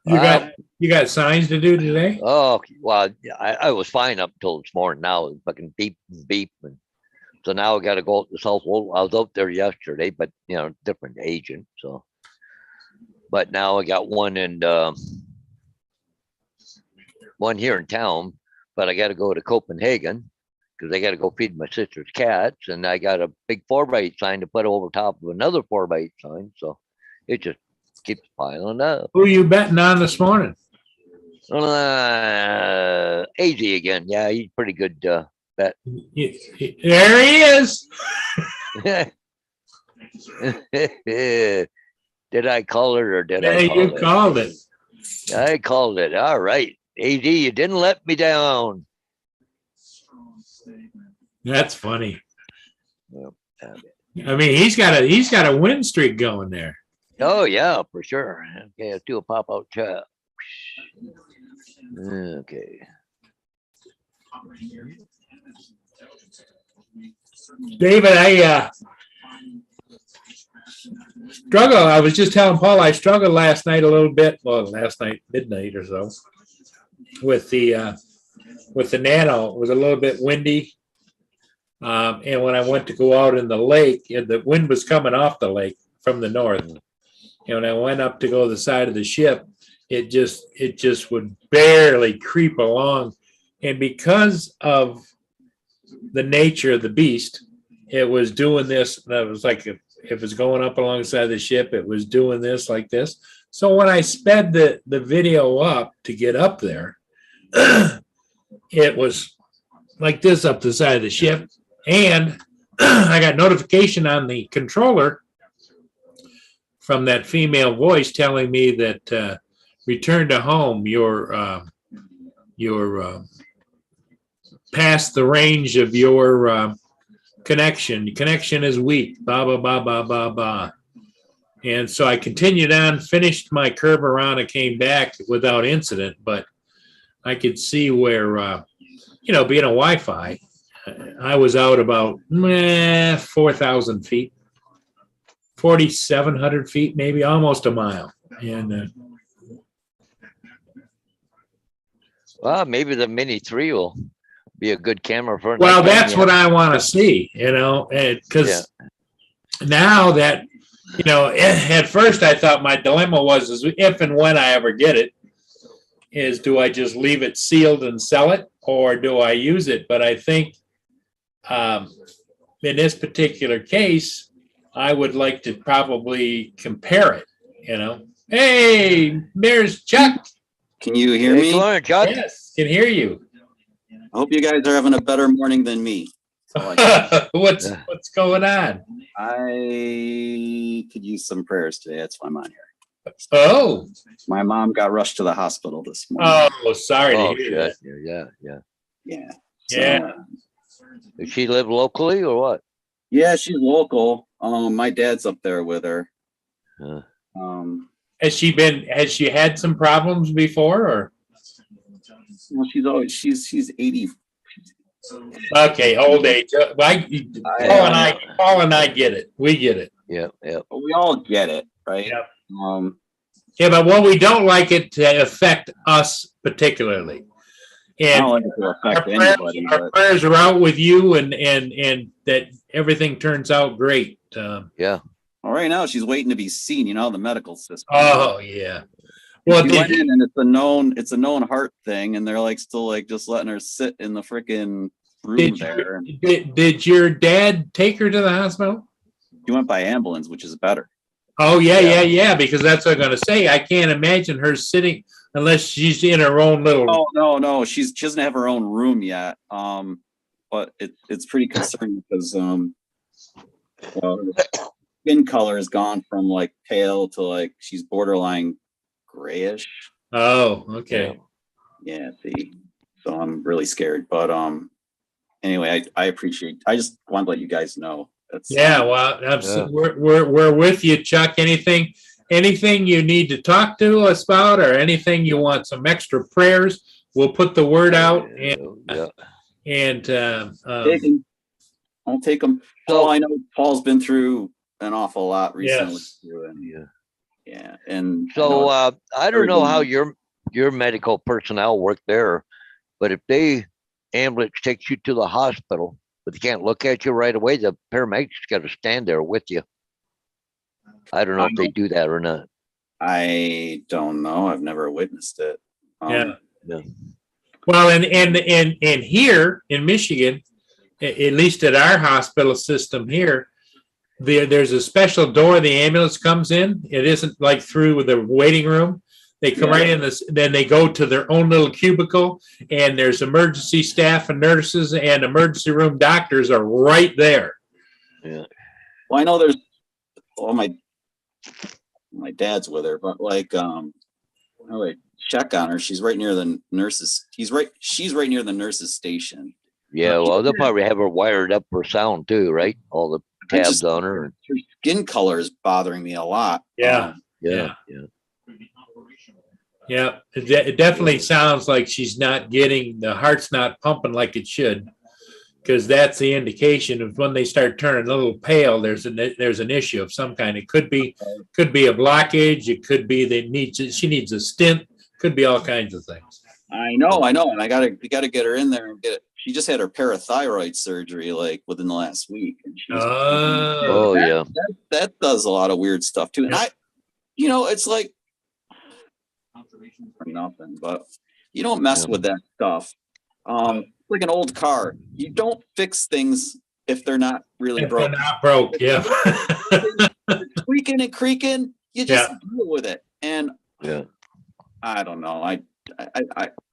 You got signs to do today? Oh well, I was fine up until this morning. Now it's fucking beep and beep, and so now I got to go out to South. Well, I was out there yesterday, but different agent. So, but now I got one here in town, but I got to go to Copenhagen because I got to go feed my sister's cats, and I got a big 4x8 sign to put over top of another 4x8 sign. So it just keeps piling up. Who are you betting on this morning? AZ again. Yeah, he's pretty good bet. There he is. Did I call it or did I call it? You called it. I called it. All right. AD, you didn't let me down. That's funny. I mean, he's got a win streak going there. Oh yeah, for sure. Okay, let's do a pop out chat. Okay. David, I struggle. I was just telling Paul I struggled last night a little bit. Well, last night, midnight or so, with the Nano. It was a little bit windy. And when I went to go out in the lake, and the wind was coming off the lake from the north. And when I went up to go to the side of the ship, it just would barely creep along. And because of the nature of the beast, it was doing this. And it was like if it was going up alongside the ship, it was doing this like this. So when I sped the video up to get up there, it was like this up the side of the ship. And I got notification on the controller from that female voice telling me that return to home, you're past the range of your connection. Connection is weak. Ba ba ba ba ba ba. And so I continued on, finished my curve around, and came back without incident. But I could see where, being a Wi-Fi, I was out about 4,000 feet, 4,700 feet, maybe almost a mile. And well, maybe the Mini 3 will be a good camera for. Well, that's what I want to see, because now that, at first I thought my dilemma was if and when I ever get it, is do I just leave it sealed and sell it, or do I use it? But I think in this particular case, I would like to probably compare it, Hey, there's Chuck. Can you hear me? Come on, Chuck. Yes, can hear you. I hope you guys are having a better morning than me. What's going on? I could use some prayers today. That's why I'm on here. Oh. My mom got rushed to the hospital this morning. Oh, sorry to hear that. Yeah. Yeah. Does she live locally or what? Yeah, she's local. My dad's up there with her. Has she had some problems before, or? Well, she's 80. Okay, old age. Paul and I get it. We get it. Yeah. We all get it, right? Yep. Yeah, but what we don't like it to affect us particularly. And I don't like it to affect anybody. Our prayers are out with you, and that everything turns out great. Yeah. Well, right now she's waiting to be seen. The medical system. Oh yeah. Well, she went in and it's a known heart thing, and they're still just letting her sit in the freaking room there. Did your dad take her to the hospital? He went by ambulance, which is better. Oh yeah. Because that's what I'm gonna say. I can't imagine her sitting unless she's in her own little. Oh no, she doesn't have her own room yet. But it's pretty concerning because skin color has gone from pale to she's borderline grayish. Oh, okay. Yeah, see. So I'm really scared. But anyway, I appreciate. I just want to let you guys know. Well, absolutely. We're with you, Chuck. Anything you need to talk to us about, or anything you want some extra prayers, we'll put the word out. I'll take them. So I know Paul's been through an awful lot recently. Yes. Yeah, and So I don't know how everyone- your medical personnel work there, but if they ambulance takes you to the hospital, but they can't look at you right away, the paramedics got to stand there with you. I don't know if they do that or not. I don't know. I've never witnessed it. Yeah. Yeah. Well, and here in Michigan, at least at our hospital system here, there's a special door the ambulance comes in. It isn't like through the waiting room. They come right in this, then they go to their own little cubicle, and there's emergency staff and nurses and emergency room doctors are right there. Yeah. Well, I know there's. Well, my dad's with her, but like, oh wait, check on her. She's right near the nurses. She's right near the nurses station. Yeah. Well, they'll probably have her wired up for sound too, right? All the I tabs just- on her. Her skin color is bothering me a lot. Yeah. Yeah. Yeah, it definitely sounds like she's not getting, the heart's not pumping like it should. Because that's the indication of when they start turning a little pale, there's an issue of some kind. It could be a blockage. It could be she needs a stint. Could be all kinds of things. I know, and we gotta get her in there and get. She just had her parathyroid surgery like within the last week, and she's Oh, that, yeah. that does a lot of weird stuff too. And it's like nothing, but you don't mess with that stuff. Like an old car, you don't fix things if they're not really If they're broken. not broke, yeah. Squeaking and creaking, you just deal with it. And Yeah. I don't know.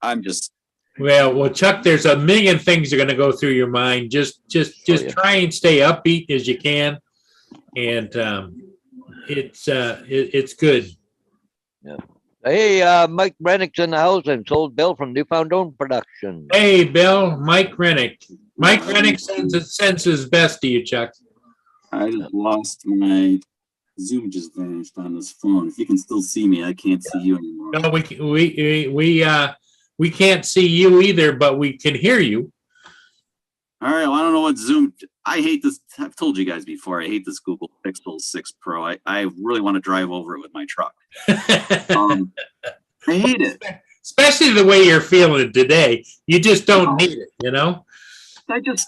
I'm just. Well, Chuck, there's a million things are going to go through your mind. Just yeah. try and stay upbeat as you can, and it's good. Hey, Mike Rennick's in the house and sold Bill from Newfoundland Production. Hey, Bill, Mike Rennick. Mike Rennick sends his best to you, Chuck. I just lost my Zoom. Just vanished on this phone. If you can still see me, I can't see you anymore. No, we can't see you either, but we can hear you. All right. Well, I don't know what Zoom. I hate this. I've told you guys before. I hate this Google Pixel 6 Pro. I really want to drive over it with my truck. I hate it. Especially the way you're feeling today. You just don't need it, I just,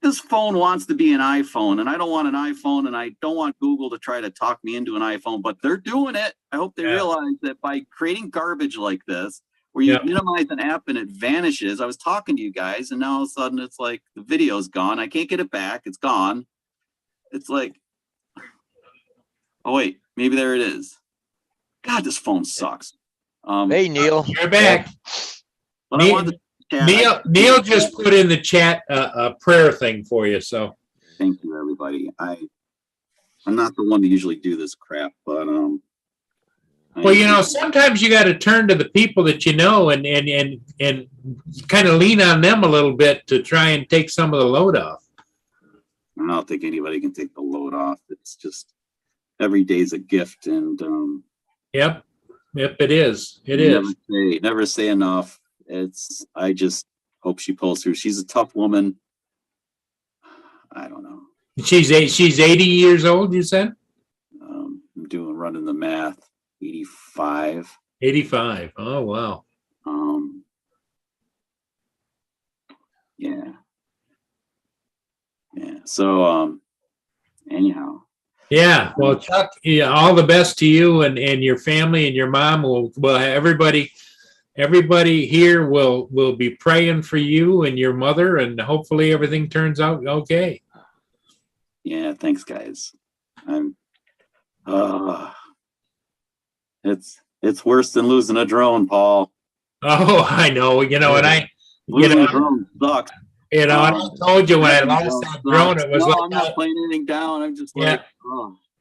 this phone wants to be an iPhone, and I don't want an iPhone, and I don't want Google to try to talk me into an iPhone, but they're doing it. I hope they realize that by creating garbage like this, where you minimize an app and it vanishes. I was talking to you guys, and now all of a sudden it's like the video's gone. I can't get it back. It's gone. It's like, oh wait, maybe there it is. God, this phone sucks. Hey, Neil. You're back. But I wanted to chat. Neil just put in the chat a prayer thing for you. So thank you, everybody. I'm not the one to usually do this crap, but well, sometimes you got to turn to the people that you know and kind of lean on them a little bit to try and take some of the load off. I don't think anybody can take the load off. It's just every day's a gift, and Yep, it is. It is. Never say enough. I just hope she pulls through. She's a tough woman. I don't know. She's 80 years old, you said? I'm running the math. 85. 85. Oh, wow. Yeah. So, anyhow. Yeah. Well, Chuck, all the best to you and your family and your mom. Well, everybody here will be praying for you and your mother, and hopefully everything turns out okay. Yeah. Thanks, guys. It's worse than losing a drone, Paul. Oh, I know. And losing a drone sucks. I told you when I lost that drone, it was I'm not playing anything down. I'm just like,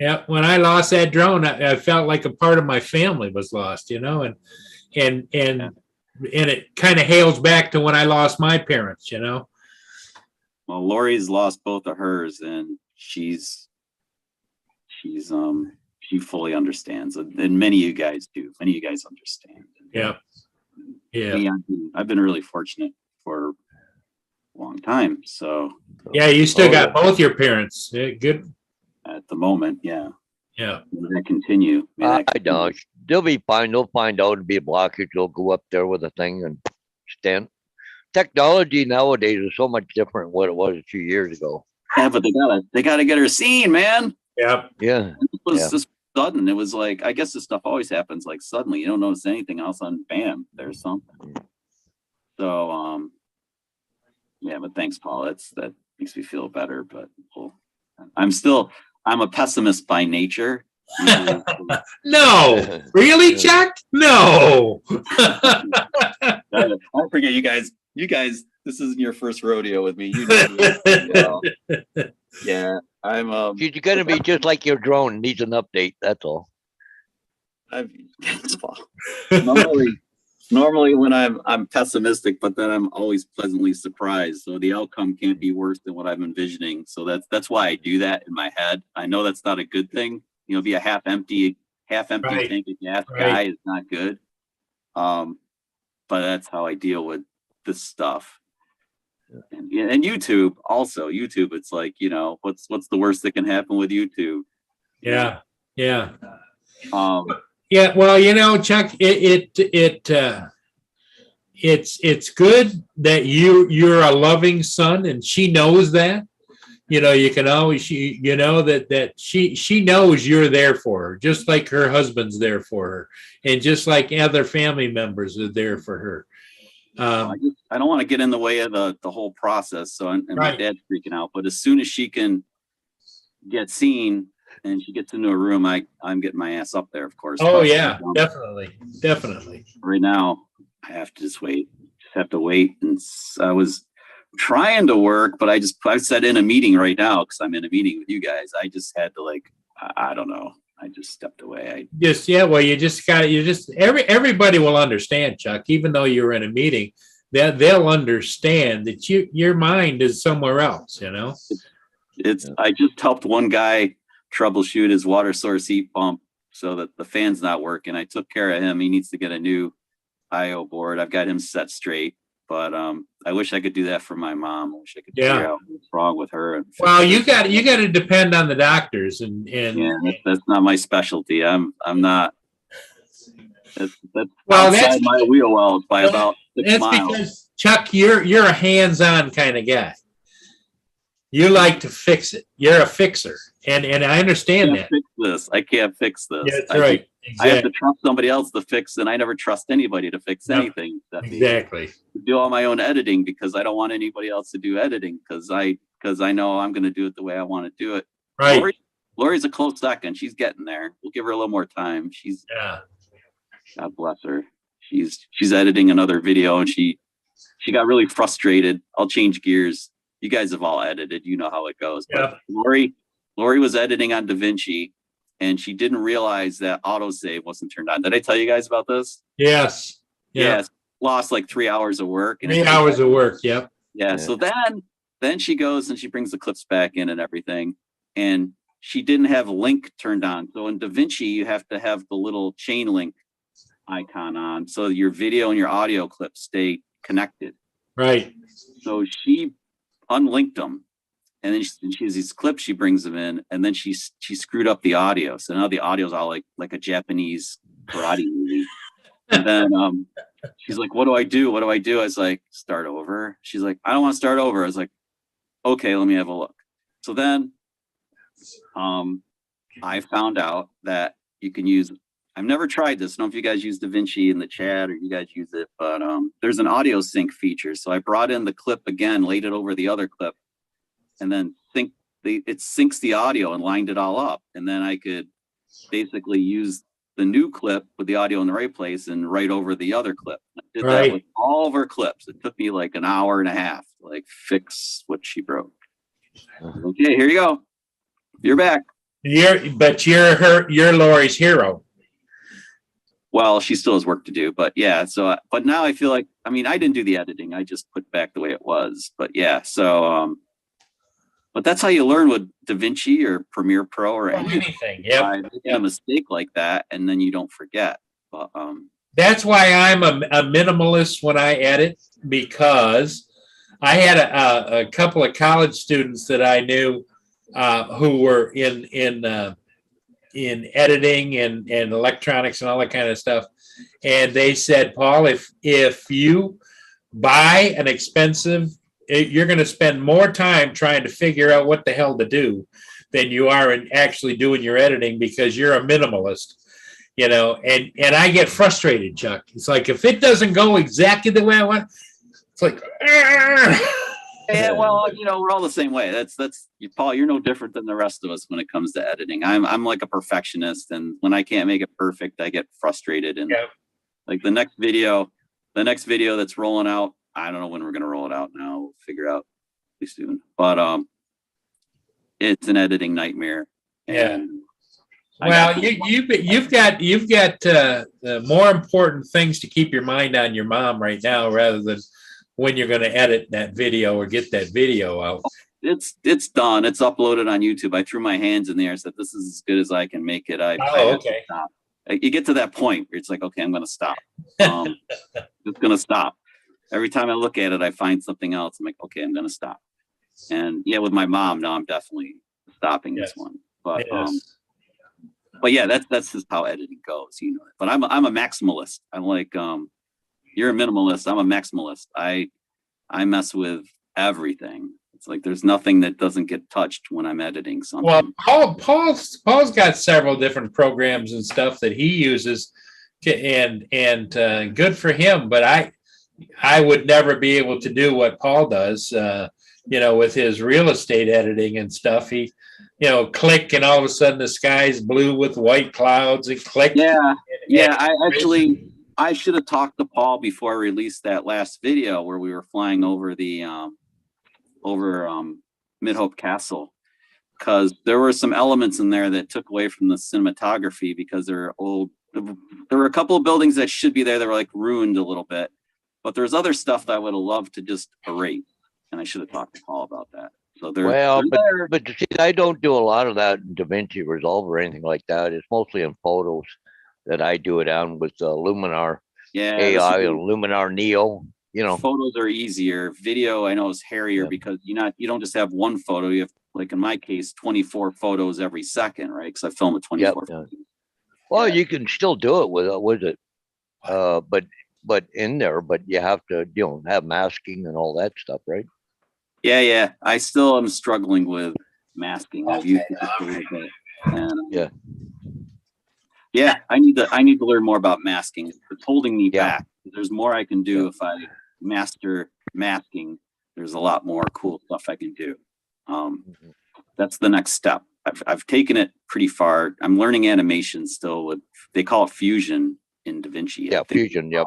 Yeah, when I lost that drone, I felt like a part of my family was lost, and it kind of hails back to when I lost my parents, Well, Lori's lost both of hers, and she fully understands, and many of you guys do. Many of you guys understand. Yeah. I've been really fortunate for a long time. So yeah, you still got both your parents. Good. At the moment, yeah. Yeah. Will that continue? May that I don't. They'll be fine. They'll find out it'll be a blockage. They'll go up there with a thing and stand. Technology nowadays is so much different than what it was a few years ago. Yeah, but they gotta get her seen, man. Yeah. Yeah. It was Yeah. just sudden. It was like, I guess this stuff always happens like suddenly. You don't notice anything else, and bam, there's something. So yeah, but thanks, Paul. That makes me feel better. But I'm a pessimist by nature. Usually, No, really, Chuck? No. I forget you guys. You guys, this isn't your first rodeo with me. You know, yeah, I'm. You're gonna be just like your drone needs an update. That's all. Normally when I'm pessimistic, but then I'm always pleasantly surprised. So the outcome can't be worse than what I'm envisioning. So that's why I do that in my head. I know that's not a good thing. You know, be a half empty Right. tank of gas Right. guy is not good. But that's how I deal with this stuff. And YouTube also. YouTube, it's like, you know, what's the worst that can happen with YouTube? Yeah. Yeah. Um, Yeah, well, you know, Chuck, it's good that you're a loving son, and she knows that. You know, you can always, you know, that she knows you're there for her, just like her husband's there for her, and just like other family members are there for her. I don't want to get in the way of the whole process. So, and my Right. dad's freaking out, but as soon as she can get seen and she gets into a room, I'm getting my ass up there, of course. Oh But, yeah, definitely. right now I have to just have to wait. And I was trying to work, but I said in a meeting right now, because I'm in a meeting with you guys. I just had to I don't know. I just stepped away. Well, everybody will understand, Chuck, even though you're in a meeting, that they'll understand that your mind is somewhere else, you know? I just helped one guy troubleshoot his water source heat pump so that the fan's not working. I took care of him. He needs to get a new IO board. I've got him set straight, but I wish I could do that for my mom. I wish I could figure out what's wrong with her. And well, you got to depend on the doctors and yeah, that's not my specialty. I'm not. That's well, outside my wheelhouse by about 6 miles. Because Chuck, you're a hands-on kind of guy. You like to fix it. You're a fixer, and I understand that. I can't fix this. Yeah, that's right. I have to trust somebody else to fix, and I never trust anybody to fix anything. Exactly. Do all my own editing because I don't want anybody else to do editing because I know I'm going to do it the way I want to do it. Right. Lori's a close second. She's getting there. We'll give her a little more time. God bless her. She's editing another video, and she got really frustrated. I'll change gears. You guys have all edited. You know how it goes. Yeah. But Lori was editing on DaVinci, and she didn't realize that autosave wasn't turned on. Did I tell you guys about this? Yes. Yeah. Yes. Lost like 3 hours of work. 3 hours of work. Yep. Yeah. So then she goes and she brings the clips back in and everything. And she didn't have link turned on. So in DaVinci, you have to have the little chain link icon on. So your video and your audio clips stay connected. Right. So she unlinked them. And then she has these clips, she brings them in, and then she screwed up the audio. So now the audio is all like a Japanese karate movie. And then she's like, what do I do? What do I do? I was like, start over. She's like, I don't want to start over. I was like, okay, let me have a look. So then I found out that you can use, I've never tried this. I don't know if you guys use DaVinci in the chat or you guys use it, but there's an audio sync feature. So I brought in the clip again, laid it over the other clip, and then it syncs the audio and lined it all up. And then I could basically use the new clip with the audio in the right place and right over the other clip. I did that with all of her clips. It took me like an hour and a half to like fix what she broke. Okay, here you go. You're back. You're Lori's hero. Well, she still has work to do, but yeah. So, but now I feel like, I mean, I didn't do the editing. I just put back the way it was, but yeah. So, but that's how you learn with DaVinci or Premiere Pro or anything. Yeah. Making a mistake like that, and then you don't forget. But that's why I'm a minimalist when I edit, because I had a couple of college students that I knew who were in in editing and electronics and all that kind of stuff. And they said, Paul, if you buy an expensive, you're going to spend more time trying to figure out what the hell to do than you are in actually doing your editing, because you're a minimalist, you know. And I get frustrated, Chuck. It's like, if it doesn't go exactly the way I want, it's like, Yeah, well, you know, we're all the same way. That's Paul, you're no different than the rest of us when it comes to editing. I'm like a perfectionist, and when I can't make it perfect, I get frustrated. And Yeah. like the next video that's rolling out, I don't know when we're gonna roll it out now. We'll figure out pretty soon. But it's an editing nightmare. Yeah. And well, you've got more important things to keep your mind on your mom right now, rather than when you're going to edit that video or get that video out. It's done. It's uploaded on YouTube. I threw my hands in the air and said, "This is as good as I can make it." I had to stop. You get to that point where it's like, okay, I'm going to stop. Just going to stop. Every time I look at it, I find something else. I'm like, okay, I'm going to stop. And yeah, with my mom, no, I'm definitely stopping this one. But but yeah, that's just how editing goes, you know. But I'm a maximalist. I'm like, you're a minimalist. I'm a maximalist. I mess with everything. It's like there's nothing that doesn't get touched when I'm editing something. Well, Paul's got several different programs and stuff that he uses, and good for him. But I would never be able to do what Paul does. You know, with his real estate editing and stuff. He, you know, click, and all of a sudden the sky's blue with white clouds, and click. Yeah. I should have talked to Paul before I released that last video where we were flying over the Mid-Hope Castle, because there were some elements in there that took away from the cinematography, because they're old. There were a couple of buildings that should be there that were like ruined a little bit, but there's other stuff that I would have loved to just erase, and I should have talked to Paul about that. So but see, I don't do a lot of that in DaVinci Resolve or anything like that. It's mostly in photos that I do it on with Luminar AI and Luminar Neo. You know, photos are easier. Video, I know, is hairier because you don't just have one photo. You have, like in my case, 24 photos every second, right? Because I film with 24 photos. Well, you can still do it with it, but in there, but you have to, you know, have masking and all that stuff, right? Yeah. I still am struggling with masking. I've used it just a little bit. And, yeah, I need to learn more about masking. It's holding me back. There's more I can do if I master masking. There's a lot more cool stuff I can do. That's the next step. I've taken it pretty far. I'm learning animation still with, they call it Fusion in DaVinci. Yeah, Fusion. Yep.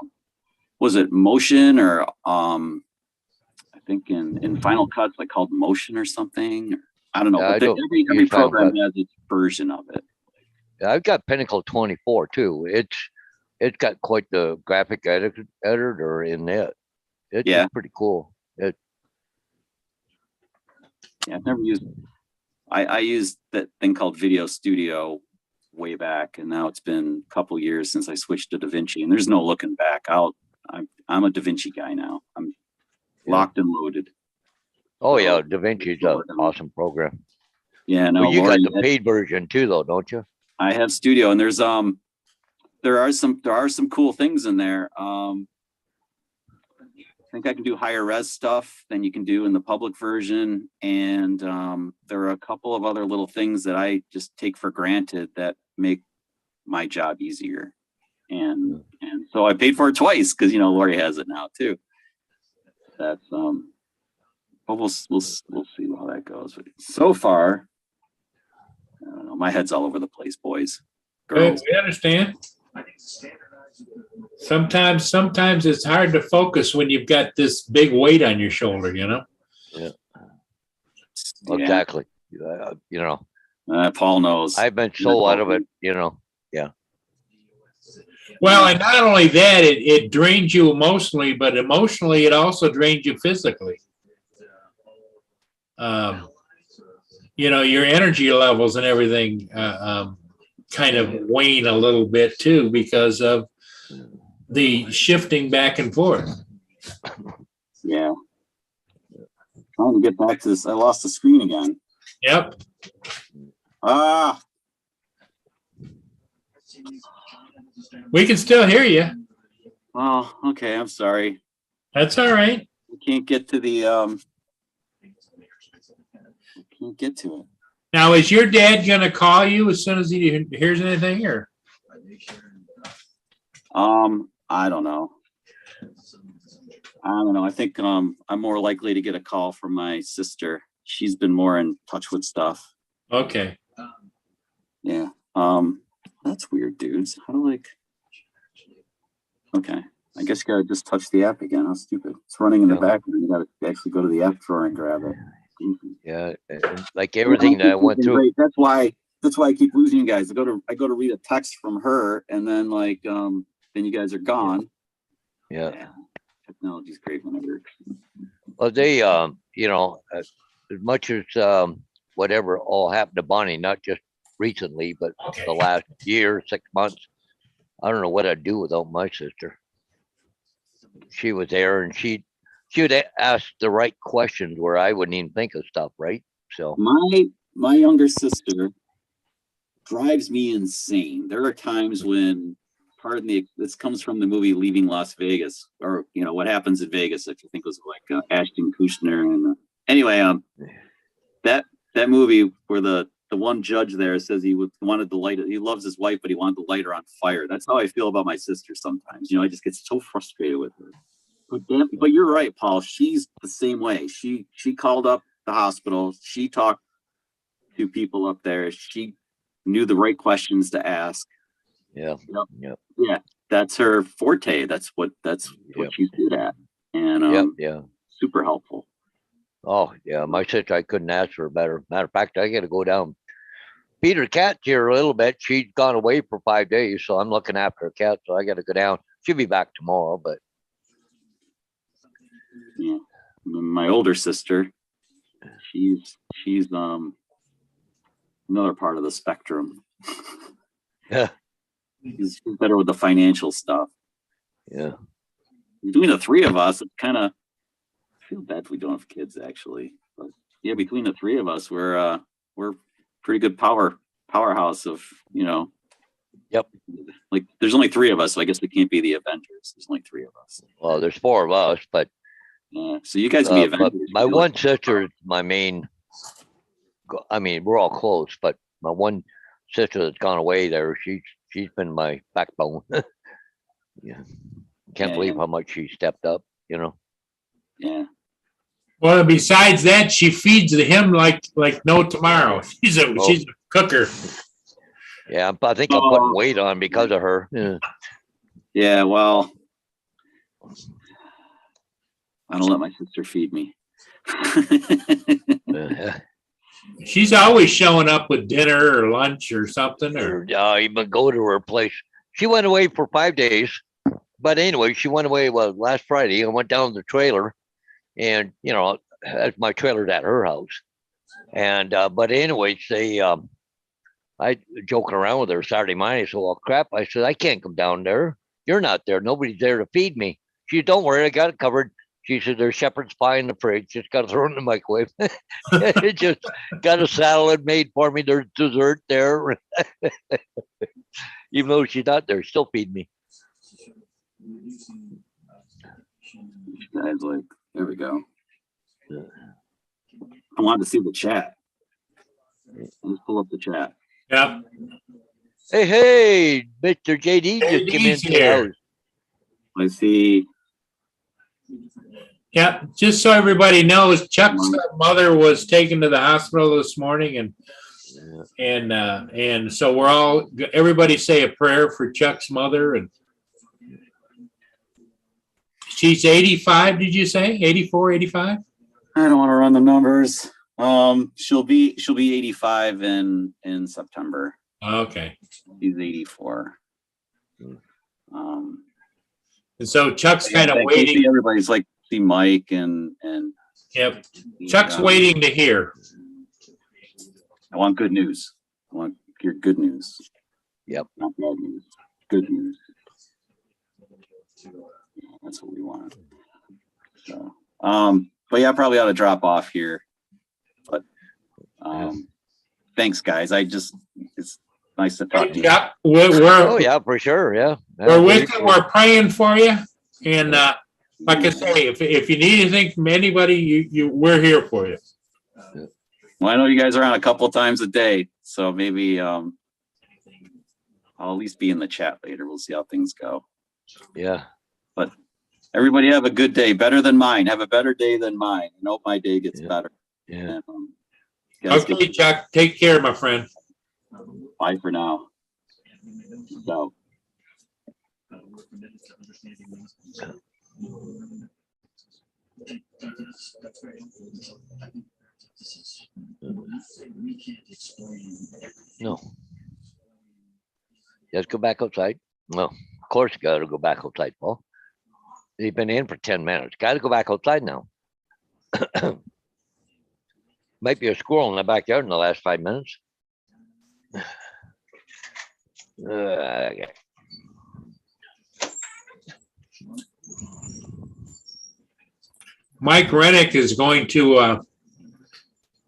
Was it Motion or I think in Final Cut they called Motion or something. I don't know. But every program has its version of it. I've got Pinnacle 24 too. It's got quite the graphic editor in it. It's pretty cool. I've never used. I used that thing called Video Studio way back, and now it's been a couple years since I switched to DaVinci, and there's no looking back. I'm a DaVinci guy now. I'm locked and loaded. Oh yeah, DaVinci is an awesome program. Yeah, no. Well, you got the paid version too, though, don't you? I have Studio, and there's there are some cool things in there. I think I can do higher res stuff than you can do in the public version, and there are a couple of other little things that I just take for granted that make my job easier. And so I paid for it twice because, you know, Lori has it now too. That's but we'll see how that goes. But so far, I don't know. My head's all over the place, boys. Girls. We understand. Sometimes it's hard to focus when you've got this big weight on your shoulder, you know? Yeah. Exactly. You know, Paul knows. I've been so out of it, you know. Yeah. Well, and not only that, it drains you emotionally, but emotionally it also drains you physically. You know, your energy levels and everything kind of wane a little bit too because of the shifting back and forth. Yeah. Trying to get back to this. I lost the screen again. Yep. We can still hear you. Oh, okay. I'm sorry. That's all right. I can't get to the can't get to it. Now, is your dad going to call you as soon as he hears anything, or? I don't know. I think I'm more likely to get a call from my sister. She's been more in touch with stuff. Okay. Yeah. That's weird, dudes. How do okay. I guess you gotta just touch the app again. How stupid. It's running in the background. You gotta actually go to the app drawer and grab it. Yeah, like everything that I went through. Great. That's why I keep losing you guys. I go to read a text from her, and then then you guys are gone. Yeah. Technology's great whenever. Well, they, as much as whatever all happened to Bonnie, not just recently, but the last year, 6 months. I don't know what I'd do without my sister. She was there, and she would ask the right questions where I wouldn't even think of stuff, right? So my younger sister drives me insane. There are times when, this comes from the movie Leaving Las Vegas, or What Happens in Vegas. I think it was like Ashton Kutcher and anyway, that movie where the one judge there says he wanted to light it. He loves his wife, but he wanted to light her on fire. That's how I feel about my sister sometimes. I just get so frustrated with her. But you're right, Paul. She's the same way. She called up the hospital. She talked to people up there. She knew the right questions to ask. Yeah. Yep. Yeah. That's her forte. That's what she's good at. And super helpful. Oh yeah, my sister, I couldn't ask for better. Matter of fact, I got to go down. Peter Cat's here a little bit. She's gone away for 5 days, so I'm looking after her cat. So I got to go down. She'll be back tomorrow, but yeah, my older sister, she's another part of the spectrum. Yeah, she's better with the financial stuff. Yeah, between the three of us, it's kind of. I feel bad if we don't have kids, actually, but yeah, between the three of us, we're pretty good powerhouse of Yep. Like there's only three of us, so I guess we can't be the Avengers. There's only three of us. Well, there's four of us, but so you guys can be Avengers. My one sister is my main. I mean, we're all close, but my one sister that's gone away there, she's been my backbone. Yeah, can't believe how much she stepped up. Yeah. Well, besides that, she feeds him like no tomorrow. She's a cooker. Yeah, I think I'm putting weight on because of her. Yeah, well, I don't let my sister feed me. She's always showing up with dinner or lunch or something. Or even go to her place. She went away for 5 days, but anyway, she went away last Friday. I went down to the trailer. And that's my trailer's at her house, and but anyways, I joking around with her Saturday morning. I said, "Well, crap!" I said, "I can't come down there. You're not there. Nobody's there to feed me." She said, "Don't worry, I got it covered." She said, "There's shepherd's pie in the fridge. Just got to throw it in the microwave." It just got a salad made for me. There's dessert there, even though she's not there, still feed me. Guys, there we go. I wanted to see the chat. Let's pull up the chat. Yeah. Hey, Mr. JD just came in here. I see. Yeah, just so everybody knows, Chuck's mother was taken to the hospital this morning, and so everybody say a prayer for Chuck's mother. And she's 85, did you say? 84, 85? I don't want to run the numbers. She'll be 85 in September. Okay. She's 84. And so Chuck's kind of waiting. Everybody's see Mike and yep. Chuck's waiting to hear. I want good news. I want your good news. Yep. Not bad news. Good news. That's what we want. So, but yeah, I probably ought to drop off here. But thanks, guys. Nice to talk to you. Yeah, Oh, yeah, for sure, yeah. we're with you. We're praying for you. And like I say, if you need anything from anybody, we're here for you. Well, I know you guys are on a couple times a day, so maybe I'll at least be in the chat later. We'll see how things go. Yeah. Everybody have a good day, better than mine. Have a better day than mine. I hope my day gets Yeah. better. Yeah. And, guys Okay, Chuck, take care, my friend. bye for now. So. No. Just go back outside. No, of course you gotta go back outside, Paul. You've been in for 10 minutes. Gotta go back outside now. Might be a squirrel in the backyard in the last 5 minutes. Okay. Mike Rennick is going to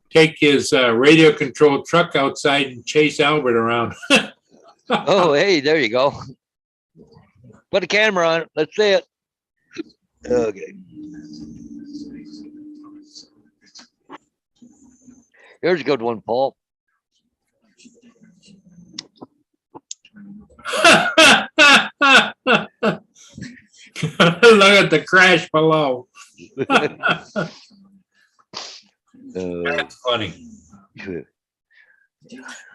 take his radio controlled truck outside and chase Albert around. Oh, hey, there you go. Put a camera on it. Let's see it. Okay. Here's a good one, Paul. Look at the crash below. That's funny.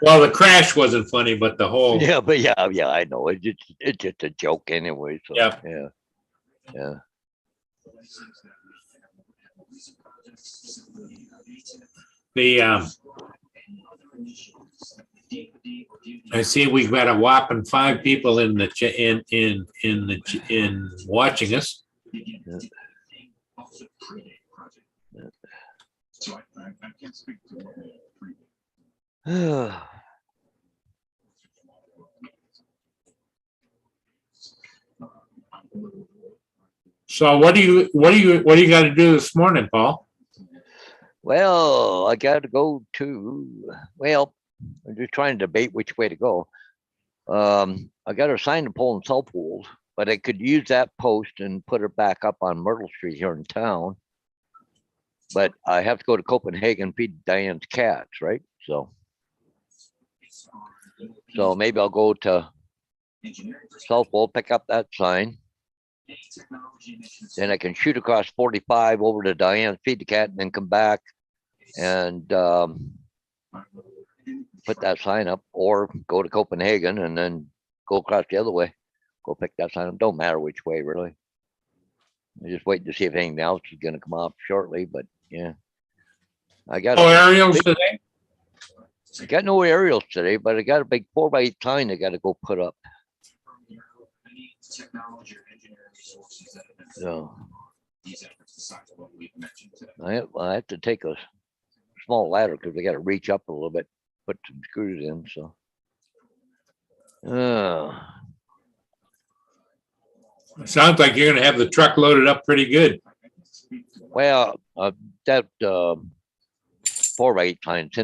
Well, the crash wasn't funny, but the whole. Yeah, but yeah, I know. It's just a joke anyway. So, Yep. Yeah. The I see we've got a whopping 5 people in the in watching us. So what do you got to do this morning, Paul? Well, I got to go to. Well, I'm just trying to debate which way to go. I got to sign the pole in Southwold, but I could use that post and put it back up on Myrtle Street here in town. But I have to go to Copenhagen, feed Diane's cats, right? So maybe I'll go to Southwold, pick up that sign. Then I can shoot across 45 over to Diane, feed the cat, and then come back and put that sign up, or go to Copenhagen and then go across the other way. Go pick that sign up. Don't matter which way, really. I'm just waiting to see if anything else is going to come off shortly, but yeah. I got aerials today? I got no aerials today, but I got a big 4x8 sign I got to go put up. So I have to take a small ladder because I got to reach up a little bit, put some screws in. So Sounds like you're going to have the truck loaded up pretty good. well, that 4x8 sign, it's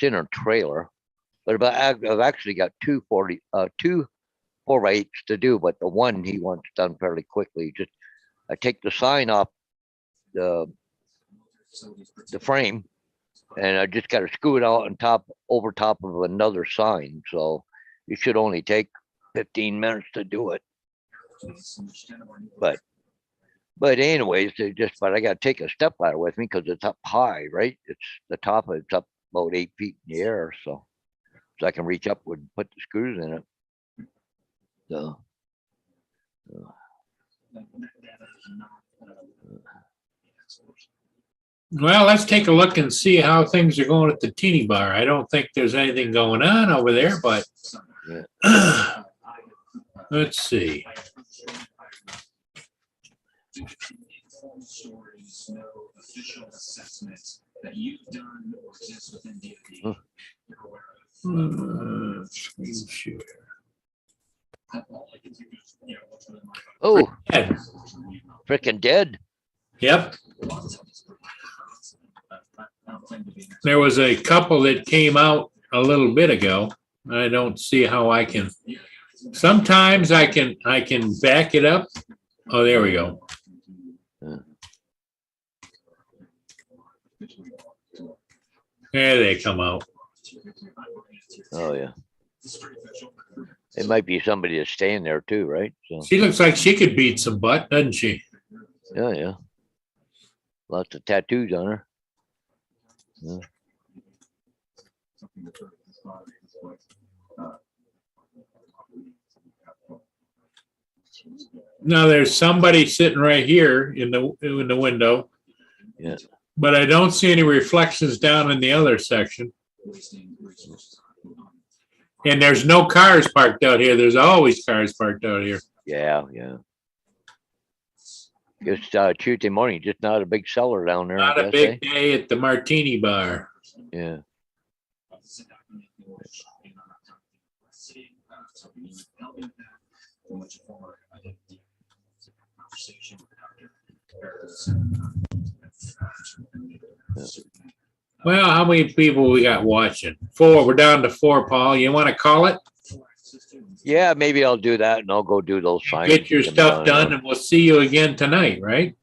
in a trailer, but I've actually got two 4x8s to do, but the one he wants done fairly quickly. Just I take the sign off the frame, and I just got to screw it out on over top of another sign. So it should only take 15 minutes to do it. But anyways, but I got to take a step ladder with me because it's up high, right? It's the top of it's up about 8 feet in the air, so I can reach upward and put the screws in it. So. Well, let's take a look and see how things are going at the teeny bar. I don't think there's anything going on over there, but Yeah. Let's see. Screen share. Oh, Dead. freaking dead. Yep. There was a couple that came out a little bit ago, I don't see how I can. Sometimes I can back it up. Oh, there we go. There they come out. Oh, yeah. It might be somebody that's staying there too, right? So, She looks like she could beat some butt, doesn't she? yeah, yeah. Lots of tattoos on her. Yeah. Now there's somebody sitting right here in the window. Yeah. But I don't see any reflections down in the other section. And there's no cars parked out here. There's always cars parked out here. Yeah, yeah. Just Tuesday morning, just not a big seller down there. Not I a guess, big day at the Martini Bar. Yeah. Well, how many people we got watching? 4. We're down to 4, Paul. You want to call it? Yeah, maybe I'll do that and I'll go do those signs. Get your stuff done and we'll see you again tonight, right?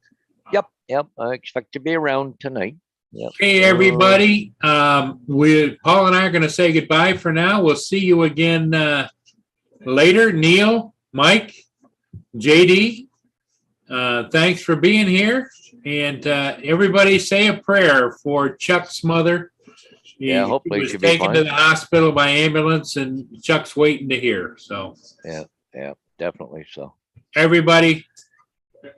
Yep. I expect to be around tonight. Yep. Hey, everybody. Paul and I are going to say goodbye for now. We'll see you again later. Neil, Mike, JD, thanks for being here. And everybody say a prayer for Chuck's mother. Yeah, hopefully he was she'll be taken fine. to the hospital by ambulance, and Chuck's waiting to hear. So, Yeah, definitely so. everybody,